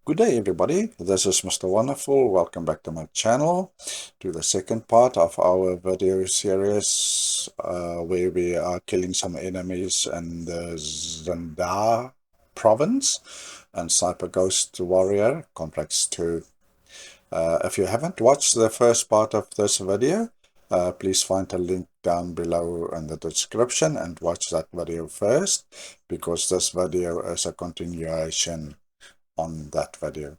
Good day, everybody. This is Mr. Wonderful. Welcome back to my channel, to the second part of our video series where we are killing some enemies in the Zindah Province and Sniper Ghost Warrior Complex 2. If you haven't watched the first part of this video, please find a link down below in the description and watch that video first, because this video is a continuation on that video.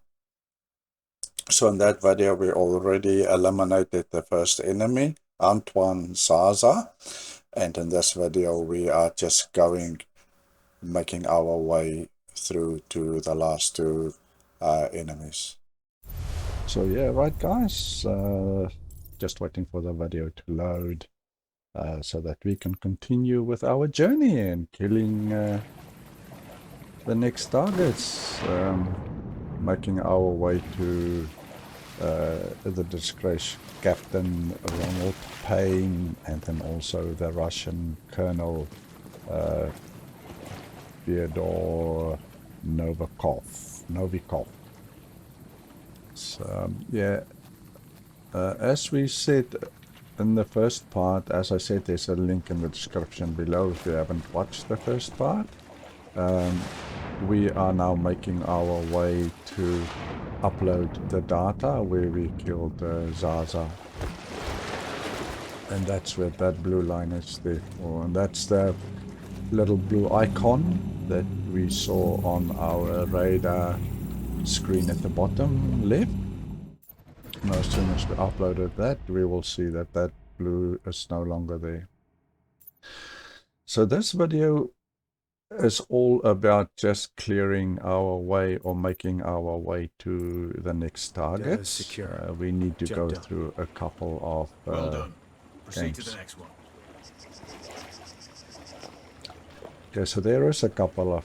So in that video, we already eliminated the first enemy, Antoine Zaza. And in this video, we are just making our way through to the last two enemies. So yeah, right guys, just waiting for the video to load so that we can continue with our journey and killing the next targets, making our way to the disgraced Captain Ronald Payne, and then also the Russian Colonel Fyodor Novikov. So yeah, as we said in the first part, as I said, there's a link in the description below if you haven't watched the first part. We are now making our way to upload the data where we killed Zaza, and that's where that blue line is there for, and that's the little blue icon that we saw on our radar screen at the bottom left. And as soon as we uploaded that, we will see that that blue is no longer there. So this video is all about just clearing our way or making our way to the next target. We need to go through a couple of well done. Proceed to games. the next one. Okay, so there is a couple of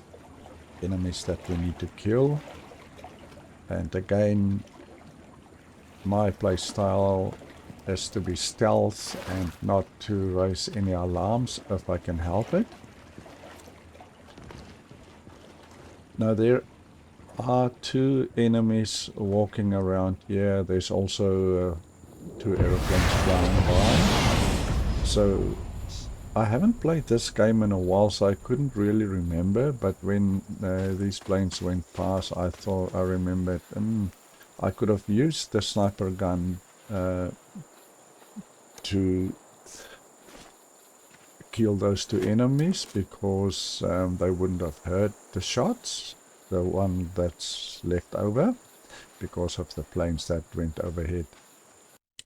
enemies that we need to kill. And again, my play style is to be stealth and not to raise any alarms if I can help it. Now there are two enemies walking around here. There's also two aeroplanes flying by. So I haven't played this game in a while, so I couldn't really remember. But when these planes went past, I thought I remembered, I could have used the sniper gun to kill those two enemies, because they wouldn't have heard the shots, the one that's left over, because of the planes that went overhead.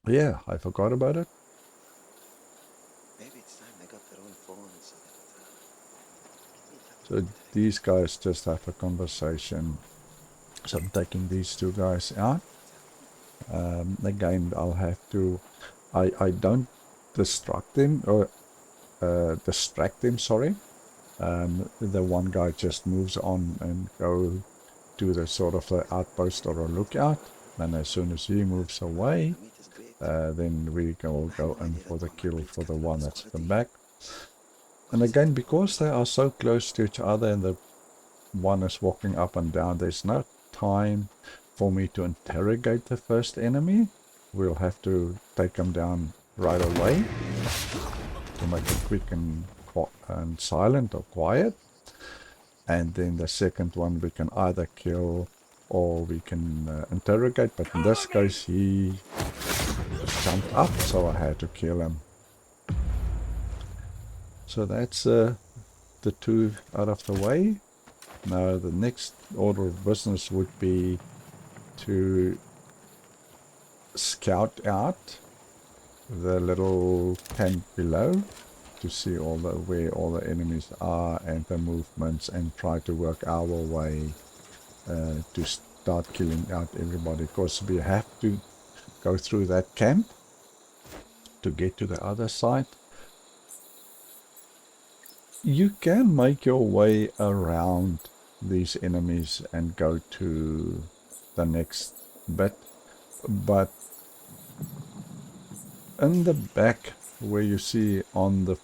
Yeah, I forgot about it. Maybe it's time they got their own phones. So these guys just have a conversation. So I'm taking these two guys out. Again, I'll have to, I don't distract them, or sorry. The one guy just moves on and go to the sort of the outpost or a lookout, and as soon as he moves away, then we will go in for the kill for the one that's at the back. And again, because they are so close to each other and the one is walking up and down, there's no time for me to interrogate the first enemy. We'll have to take him down right away to make it quick and silent or quiet. And then the second one we can either kill or we can interrogate, but in this case he jumped up, so I had to kill him. So that's the two out of the way. Now the next order of business would be to scout out the little tent below to see where all the enemies are and the movements, and try to work our way to start killing out everybody, because we have to go through that camp to get to the other side. You can make your way around these enemies and go to the next bit, but in the back, where you see on the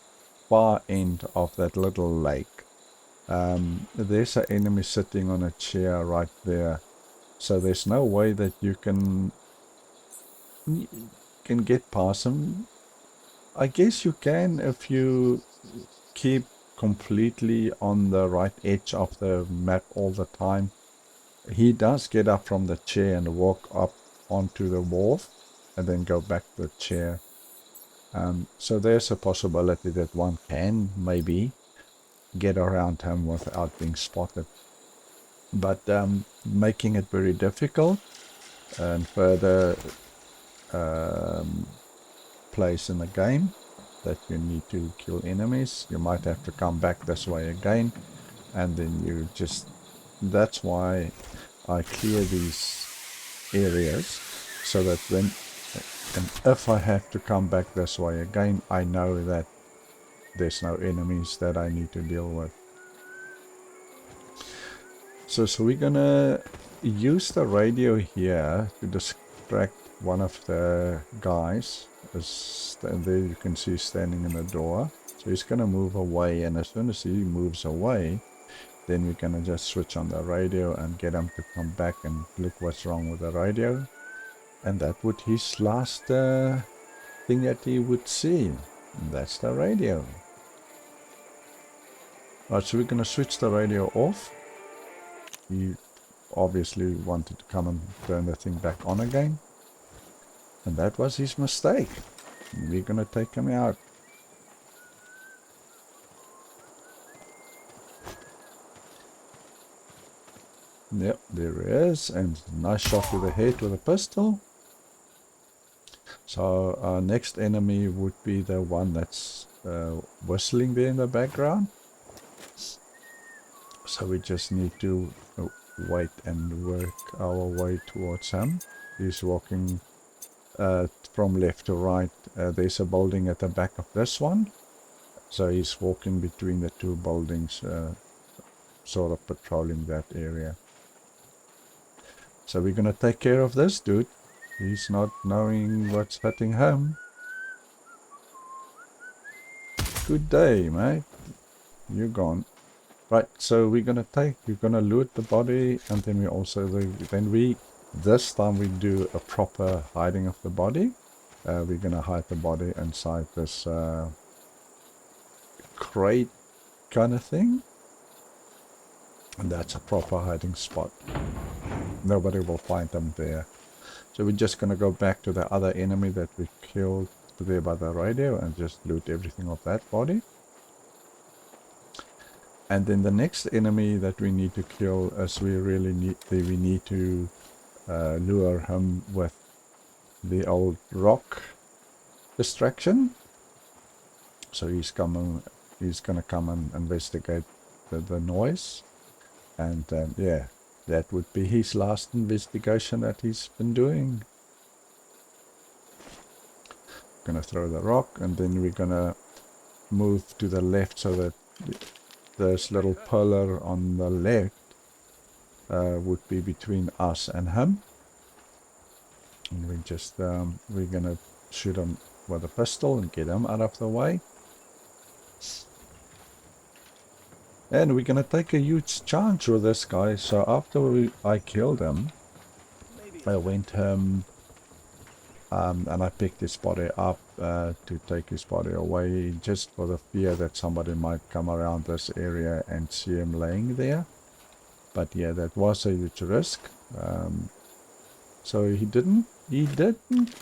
far end of that little lake, there's an enemy sitting on a chair right there, So there's no way that you can get past him. I guess you can if you keep completely on the right edge of the map all the time. He does get up from the chair and walk up onto the wharf and then go back to the chair. So there's a possibility that one can maybe get around him without being spotted. But making it very difficult and further place in the game that you need to kill enemies. You might have to come back this way again, and then you just, that's why I clear these areas, so that when, and if I have to come back this way again, I know that there's no enemies that I need to deal with. So we're gonna use the radio here to distract one of the guys. And there you can see standing in the door. So he's gonna move away, and as soon as he moves away, then we're gonna just switch on the radio and get him to come back and look what's wrong with the radio. And that would his last thing that he would see. And that's the radio. Right, so we're gonna switch the radio off. He obviously wanted to come and turn the thing back on again. And that was his mistake. We're gonna take him out. Yep, there he is. And nice shot to the head with a pistol. So our next enemy would be the one that's whistling there in the background. So we just need to wait and work our way towards him. He's walking from left to right. There's a building at the back of this one. So he's walking between the two buildings, sort of patrolling that area. So we're going to take care of this dude. He's not knowing what's hitting him. Good day, mate. You're gone. Right, so we're gonna loot the body, and then we also this time we do a proper hiding of the body. We're gonna hide the body inside this crate kind of thing, and that's a proper hiding spot. Nobody will find them there. So we're just gonna go back to the other enemy that we killed there by the radio and just loot everything of that body. And then the next enemy that we need to kill is we need to lure him with the old rock distraction. So he's gonna come and investigate the noise. And yeah, that would be his last investigation that he's been doing. Gonna throw the rock, and then we're gonna move to the left so that this little pillar on the left would be between us and him. And we just we're gonna shoot him with a pistol and get him out of the way. And we're gonna take a huge chance with this guy. So after I killed him, I went home and I picked his body up to take his body away, just for the fear that somebody might come around this area and see him laying there. But yeah, that was a huge risk. So he didn't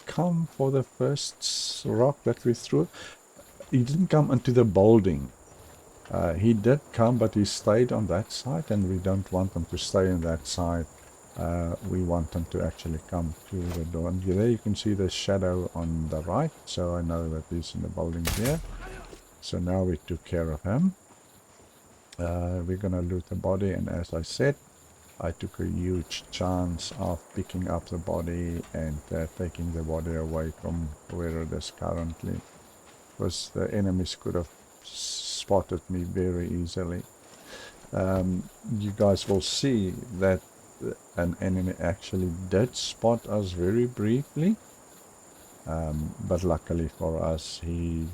come for the first rock that we threw. He didn't come into the building. He did come, but he stayed on that side, and we don't want him to stay on that side. We want him to actually come to the door. And there you can see the shadow on the right, so I know that he's in the building here. So now we took care of him. We're gonna loot the body, and as I said, I took a huge chance of picking up the body and taking the body away from where it is currently, because the enemies could have spotted me very easily. You guys will see that an enemy actually did spot us very briefly, but luckily for us, he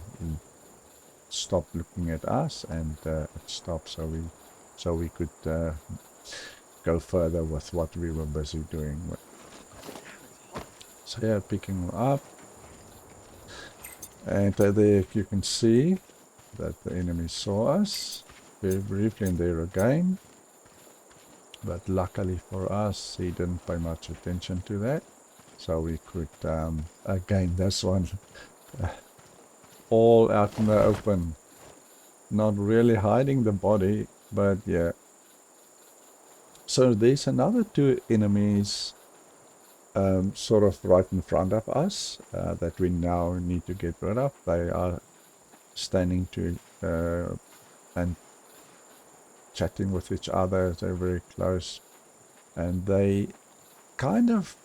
stopped looking at us, and it stopped, so we could go further with what we were busy doing. Damn, it's hot. So yeah, picking them up. And there you can see that the enemy saw us very briefly, and there again. But luckily for us, he didn't pay much attention to that. So we could, again, this one, all out in the open. Not really hiding the body, but yeah. So there's another two enemies sort of right in front of us that we now need to get rid of. They are standing to and chatting with each other. They're very close, and they kind of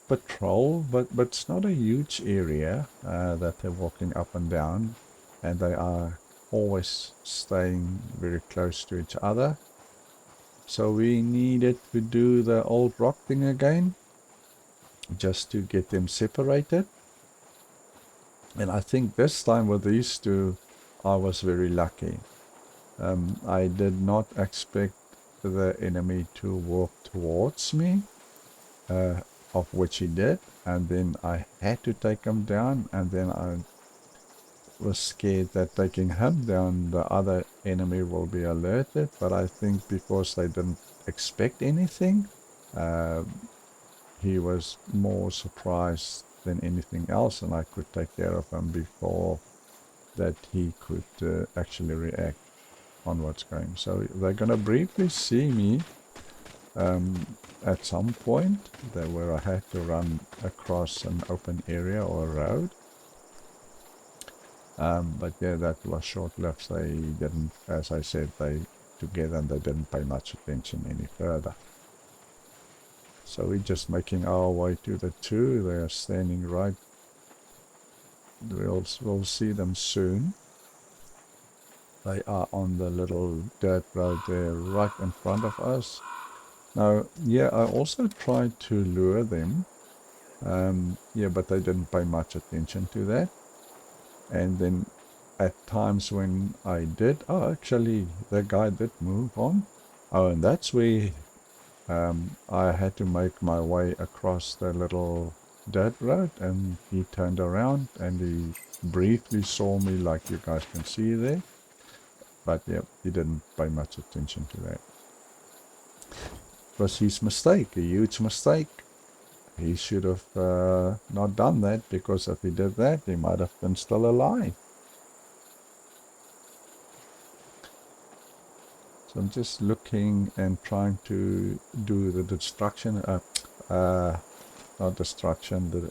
patrol, but it's not a huge area that they're walking up and down, and they are always staying very close to each other. So we needed to do the old rock thing again, just to get them separated. And I think this time with these two, I was very lucky. I did not expect the enemy to walk towards me, of which he did, and then I had to take him down, and then I was scared that taking him down, the other enemy will be alerted, but I think because they didn't expect anything, he was more surprised than anything else, and I could take care of him before that he could actually react on what's going. So they're going to briefly see me at some point where I had to run across an open area or a road. But yeah, that was short-lived. They didn't, as I said, they together and they didn't pay much attention any further. So we're just making our way to the two. They are standing right. We'll see them soon. They are on the little dirt road there right in front of us. Now, yeah, I also tried to lure them. Yeah, but they didn't pay much attention to that. And then at times when I did, oh, actually, the guy did move on. Oh, and that's where I had to make my way across the little dirt road, and he turned around and he briefly saw me, like you guys can see there. But yeah, he didn't pay much attention to that. It was his mistake, a huge mistake. He should have not done that, because if he did that, he might have been still alive. So I'm just looking and trying to do the destruction, not destruction,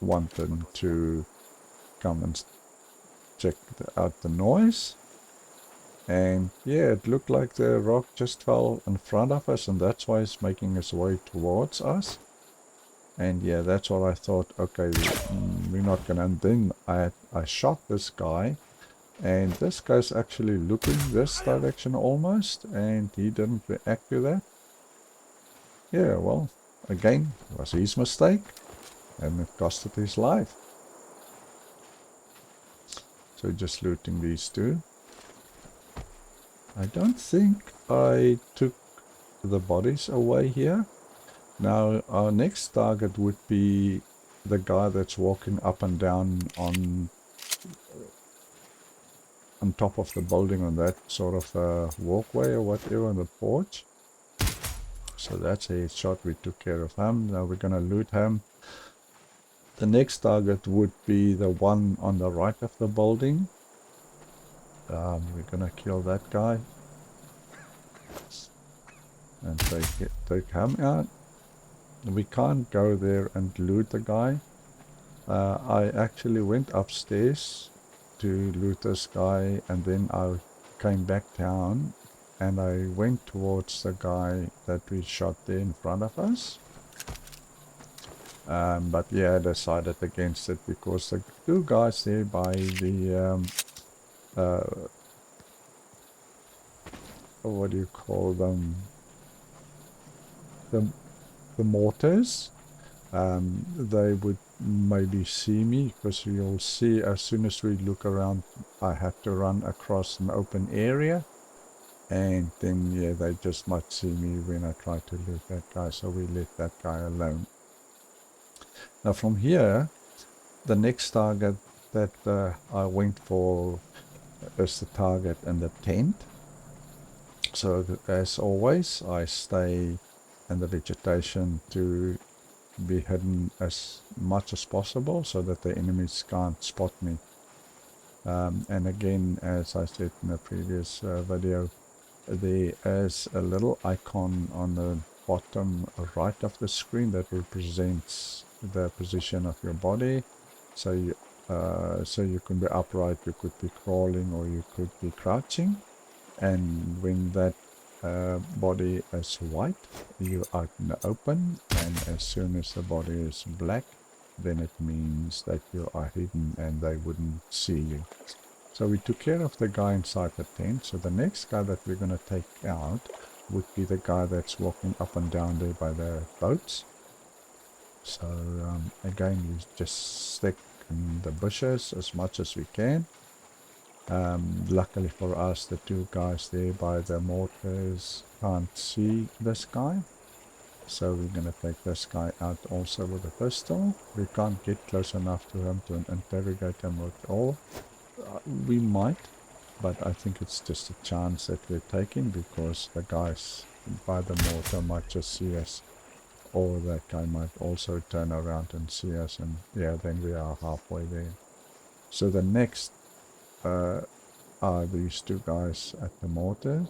wanted to come and check out the noise. And yeah, it looked like the rock just fell in front of us, and that's why it's making its way towards us. And yeah, that's what I thought, okay, we're not gonna. And then I shot this guy, and this guy's actually looking this direction almost, and he didn't react to that. Yeah, well, again, it was his mistake, and it costed his life. So just looting these two. I don't think I took the bodies away here. Now, our next target would be the guy that's walking up and down on top of the building, on that sort of walkway or whatever, on the porch. So that's a shot. We took care of him. Now we're gonna loot him. The next target would be the one on the right of the building. We're gonna kill that guy and take him out. We can't go there and loot the guy. I actually went upstairs to loot this guy, and then I came back down and I went towards the guy that we shot there in front of us. But yeah, I decided against it, because the two guys there by the what do you call them, the mortars, they would maybe see me, because you'll see as soon as we look around, I have to run across an open area. And then, yeah, they just might see me when I try to loot that guy, so we let that guy alone. Now from here, the next target that I went for is the target in the tent. So as always, I stay in the vegetation to be hidden as much as possible so that the enemies can't spot me. And again, as I said in the previous video, there is a little icon on the bottom right of the screen that represents the position of your body. So you can be upright, you could be crawling, or you could be crouching. And when that body is white, you are in the open, and as soon as the body is black, then it means that you are hidden and they wouldn't see you. So we took care of the guy inside the tent. So the next guy that we're going to take out would be the guy that's walking up and down there by the boats. So again, we just stick in the bushes as much as we can. Luckily for us, the two guys there by the mortars can't see this guy. So we're going to take this guy out also with a pistol. We can't get close enough to him to interrogate him at all. We might, but I think it's just a chance that we're taking because the guys by the mortar might just see us, or that guy might also turn around and see us, and yeah, then we are halfway there. So the next are these two guys at the mortar.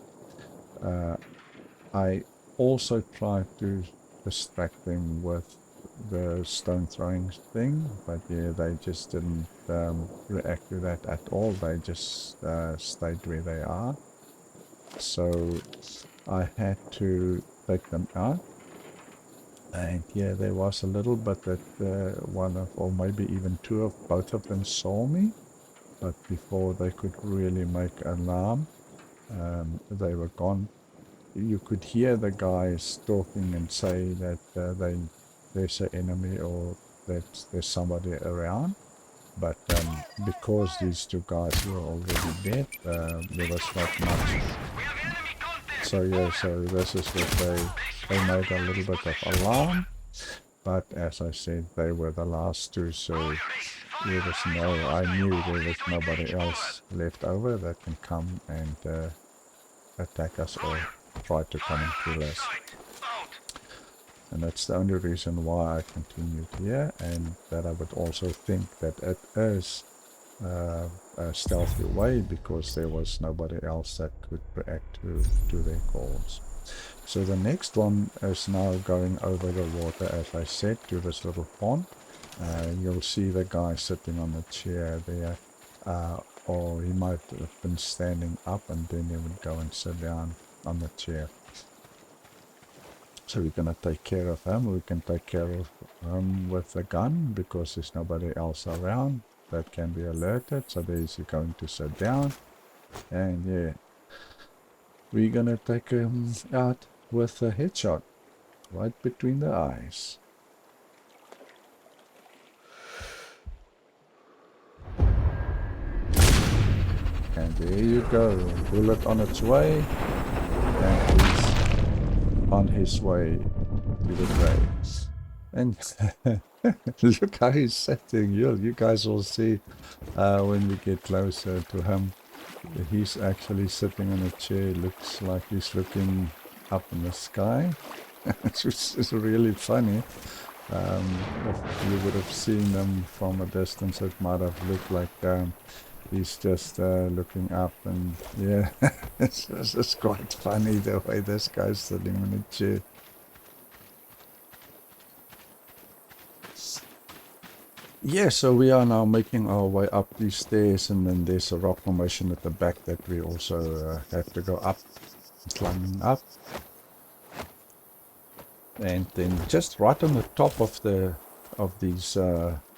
I also tried to distract them with the stone throwing thing, but yeah, they just didn't react to that at all. They just stayed where they are. So I had to take them out. And yeah, there was a little bit that one of, or maybe even two of, both of them saw me. But before they could really make alarm, they were gone. You could hear the guys talking and say that there's an enemy or that there's somebody around. But because these two guys were already dead, there was not much. So yeah, so this is what they made a little bit of alarm. But as I said, they were the last two, so there was I knew there was nobody else left over that can come and attack us or try to come and kill us. And that's the only reason why I continued here, and that I would also think that it is a stealthy way because there was nobody else that could react to their calls. So the next one is now going over the water, as I said, to this little pond. You'll see the guy sitting on the chair there, or he might have been standing up and then he would go and sit down on the chair. So we're going to take care of him. We can take care of him with a gun because there's nobody else around that can be alerted. So there's he going to sit down. And yeah, we're going to take him out with a headshot right between the eyes. And there you go. Bullet on its way. And he's on his way to the grave. And look how he's sitting. You guys will see when we get closer to him. He's actually sitting in a chair. Looks like he's looking up in the sky. It's really funny. If you would have seen them from a distance, it might have looked like he's just looking up, and yeah, it's quite funny the way this guy's sitting in a chair. Yeah, so we are now making our way up these stairs, and then there's a rock formation at the back that we also have to go up, climbing up. And then just right on the top of these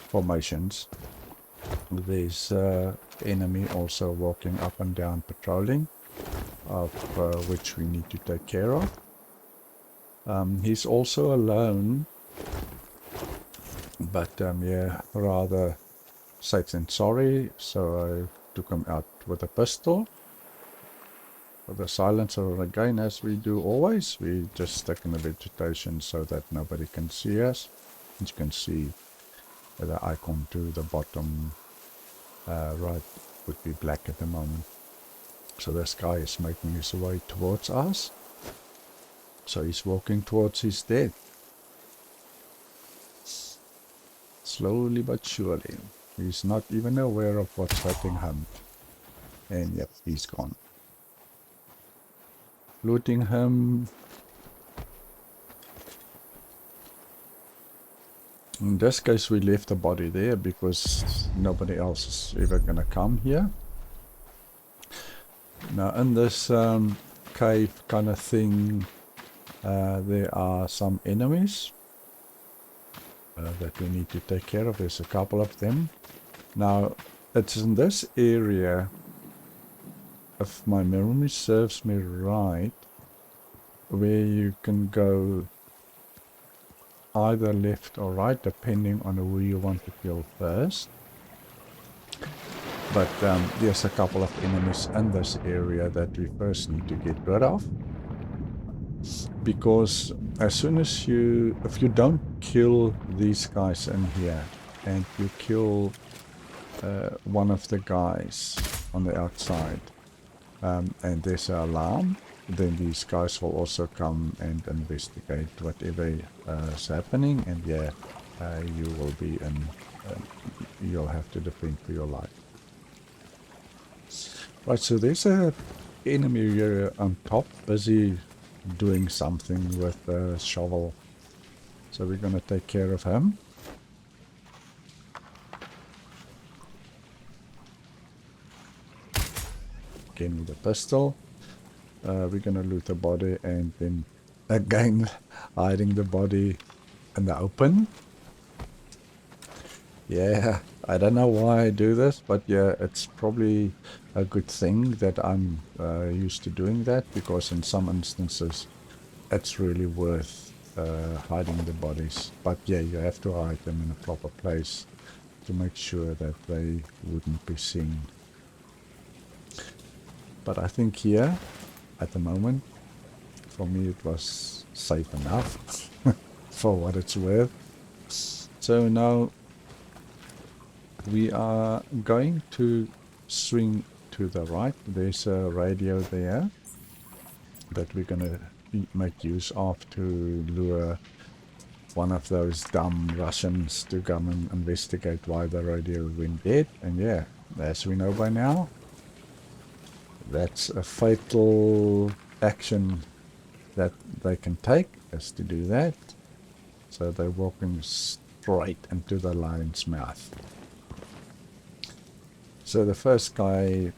formations, there's enemy also walking up and down patrolling, of which we need to take care of. He's also alone, but yeah, rather safe than sorry, so I took him out with a pistol. For the silencer again, as we do always, we just stick in the vegetation so that nobody can see us. As you can see, the icon to the bottom right would be black at the moment. So this guy is making his way towards us. So he's walking towards his death. Slowly but surely. He's not even aware of what's hurting him. And yep, he's gone. Looting him. In this case, we left the body there because nobody else is ever going to come here. Now, in this cave kind of thing, there are some enemies that we need to take care of. There's a couple of them. Now, it's in this area, if my memory serves me right, where you can go either left or right, depending on who you want to kill first. But there's a couple of enemies in this area that we first need to get rid of. Because as soon as if you don't kill these guys in here, and you kill one of the guys on the outside, and there's an alarm, then these guys will also come and investigate whatever is happening, and yeah, you will be in, you'll have to defend for your life. Right, so there's a enemy here on top, busy doing something with a shovel. So we're going to take care of him. Again with a pistol. We're going to loot the body and then again hiding the body in the open. Yeah, I don't know why I do this, but yeah, it's probably a good thing that I'm used to doing that, because in some instances it's really worth hiding the bodies. But yeah, you have to hide them in a proper place to make sure that they wouldn't be seen. But I think here, at the moment, for me it was safe enough for what it's worth. So now we are going to swing to the right. There's a radio there that we're going to make use of to lure one of those dumb Russians to come and investigate why the radio went dead. And yeah, as we know by now, that's a fatal action that they can take, is to do that. So they're walking straight into the lion's mouth. So the first guy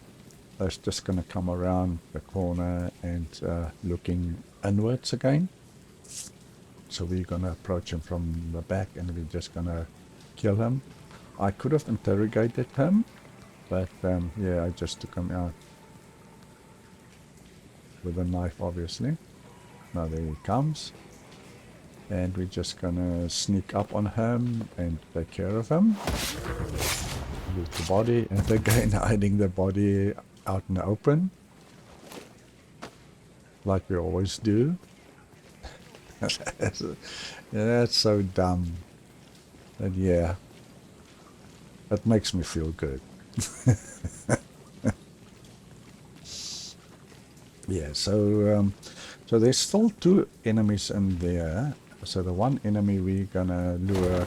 is just going to come around the corner and looking inwards again. So we're going to approach him from the back and we're just going to kill him. I could have interrogated him, but yeah, I just took him out with a knife, obviously. Now there he comes. And we're just going to sneak up on him and take care of him. Loot the body, and again hiding the body out in the open. Like we always do. That's so dumb. But yeah, that makes me feel good. Yeah, so there's still two enemies in there. So the one enemy we're gonna lure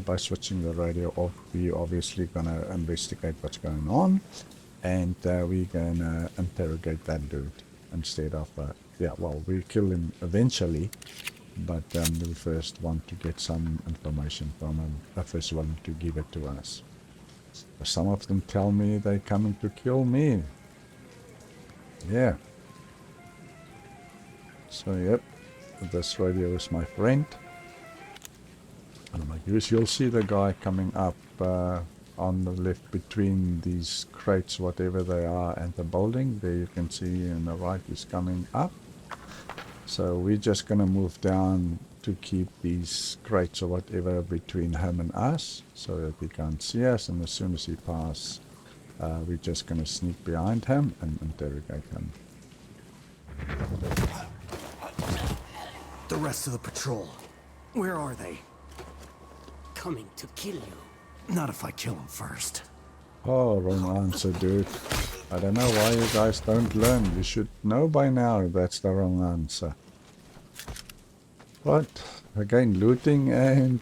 by switching the radio off. We're obviously gonna investigate what's going on, and we're gonna interrogate that dude instead of yeah, well, we kill him eventually, but we first want to get some information from him if he's willing to give it to us. Some of them tell me they're coming to kill me. Yeah. So yep, this radio is my friend. And like this, you'll see the guy coming up on the left between these crates, whatever they are, and the building. There you can see on the right he's coming up. So we're just going to move down to keep these crates or whatever between him and us, so that he can't see us. And as soon as he passes, we're just going to sneak behind him and interrogate him. The rest of the patrol. Where are they? Coming to kill you. Not if I kill them first. Oh, wrong answer, dude. I don't know why you guys don't learn. You should know by now that's the wrong answer. But again, looting and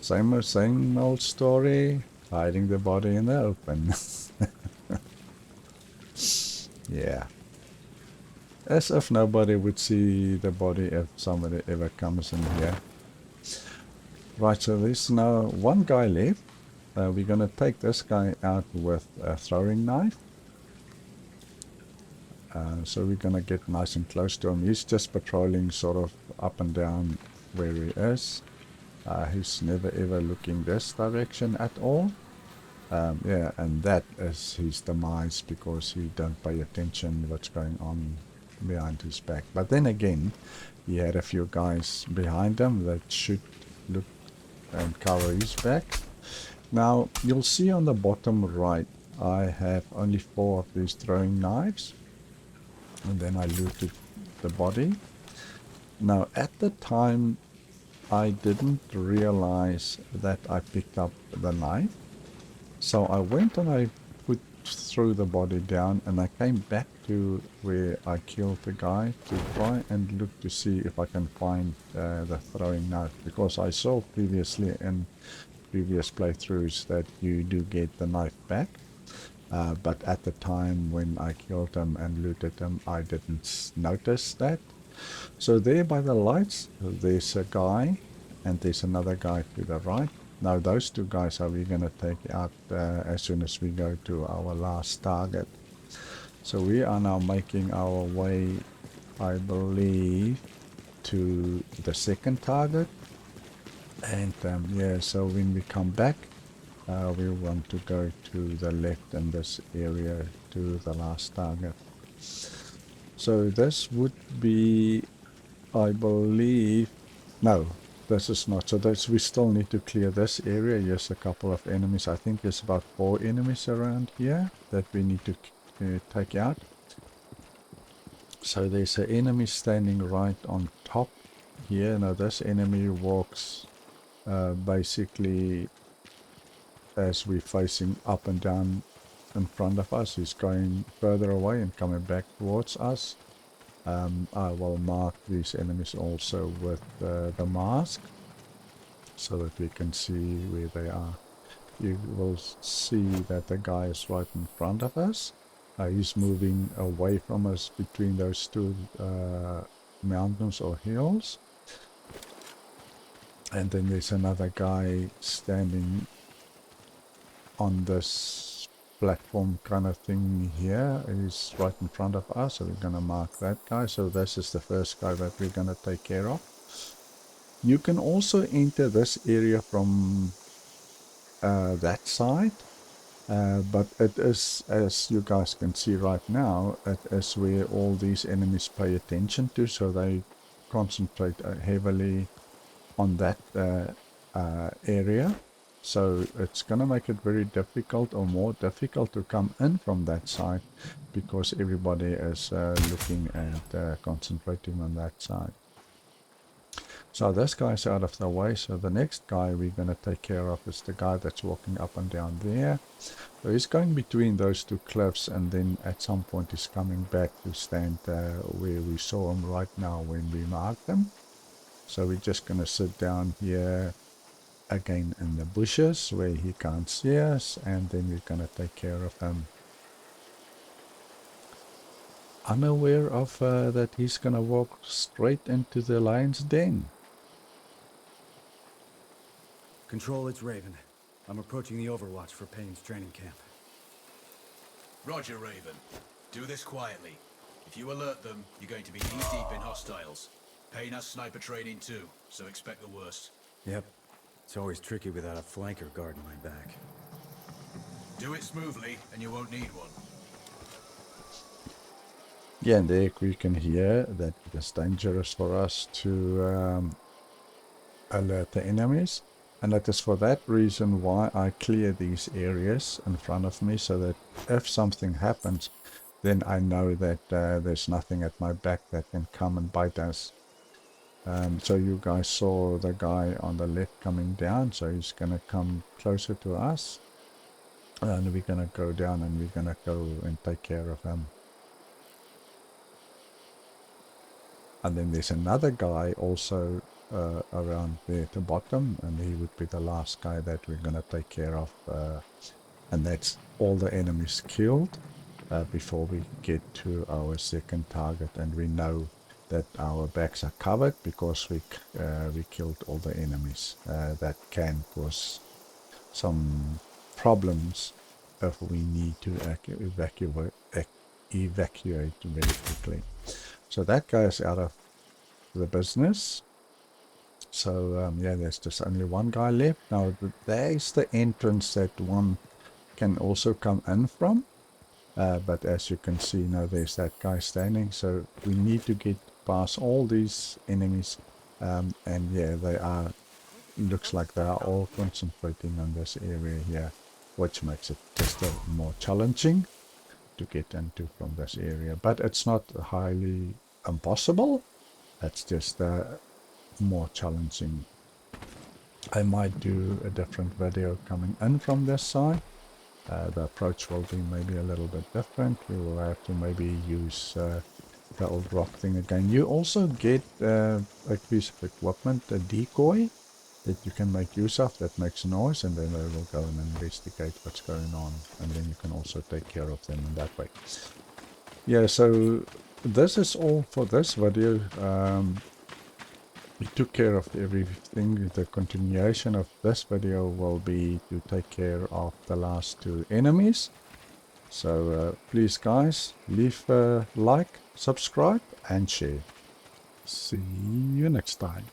same old story. Hiding the body in the open. Yeah. As if nobody would see the body if somebody ever comes in here. Right, so there's now one guy left. We're going to take this guy out with a throwing knife. So we're going to get nice and close to him. He's just patrolling sort of up and down where he is. He's never ever looking this direction at all. Yeah, and that is his demise because he don't pay attention what's going on behind his back. But then again, he had a few guys behind him that should look and cover his back. Now, you'll see on the bottom right, I have only 4 of these throwing knives. And then I looted the body. Now, at the time, I didn't realize that I picked up the knife. So I went and I put threw the body down, and I came back to where I killed the guy to try and look to see if I can find the throwing knife, because I saw previously in previous playthroughs that you do get the knife back. But at the time when I killed him and looted him, I didn't notice that. So there by the lights, there's a guy, and there's another guy to the right. Now those 2 guys are we going to take out as soon as we go to our last target. So we are now making our way, I believe, to the second target. And yeah, so when we come back, we want to go to the left in this area to the last target. So this would be, I believe, no, this is not. So that's, we still need to clear this area. Yes, a couple of enemies. I think there's about 4 enemies around here that we need to take out. So there's an enemy standing right on top here. Now this enemy walks basically as we're facing up and down in front of us. He's going further away and coming back towards us. I will mark these enemies also with the mask so that we can see where they are. You will see that the guy is right in front of us. He's moving away from us between those 2 mountains or hills. And then there's another guy standing on this platform kind of thing here. He's right in front of us, so we're going to mark that guy. So this is the first guy that we're going to take care of. You can also enter this area from that side, but it is, as you guys can see right now, it is where all these enemies pay attention to, so they concentrate heavily on that area. So it's going to make it very difficult, or more difficult, to come in from that side, because everybody is looking at concentrating on that side. So this guy's out of the way. So the next guy we're going to take care of is the guy that's walking up and down there. So he's going between those 2 cliffs, and then at some point he's coming back to stand where we saw him right now when we marked him. So we're just going to sit down here again in the bushes where he can't see us, and then we're going to take care of him. Unaware of that he's going to walk straight into the lion's den. Control, it's Raven. I'm approaching the Overwatch for Payne's training camp. Roger, Raven. Do this quietly. If you alert them, you're going to be knee-deep in hostiles. Payne has sniper training too, so expect the worst. Yep. It's always tricky without a flanker guarding my back. Do it smoothly, and you won't need one. Yeah, and there we can hear that it's dangerous for us to alert the enemies. And it is for that reason why I clear these areas in front of me, so that if something happens, then I know that there's nothing at my back that can come and bite us. So you guys saw the guy on the left coming down, so he's gonna come closer to us, and we're gonna go down and we're gonna go and take care of him. And then there's another guy also around there at the bottom, and he would be the last guy that we're gonna take care of, and that's all the enemies killed before we get to our second target, and we know that our backs are covered because we killed all the enemies that can cause some problems if we need to evacuate very quickly. So that guy is out of the business. So yeah, there's just only one guy left. Now there's the entrance that one can also come in from. But as you can see now, there's that guy standing. So we need to get past all these enemies. And yeah, they are, looks like they are all concentrating on this area here, which makes it just more challenging to get into from this area. But it's not highly impossible. It's just more challenging. I might do a different video coming in from this side. The approach will be maybe a little bit different. We will have to maybe use the old rock thing again. You also get a piece of equipment, a decoy, that you can make use of that makes noise, and then they will go and investigate what's going on, and then you can also take care of them in that way. Yeah, so this is all for this video. We took care of everything. The continuation of this video will be to take care of the last two enemies. So please guys, leave a like, subscribe and share. See you next time.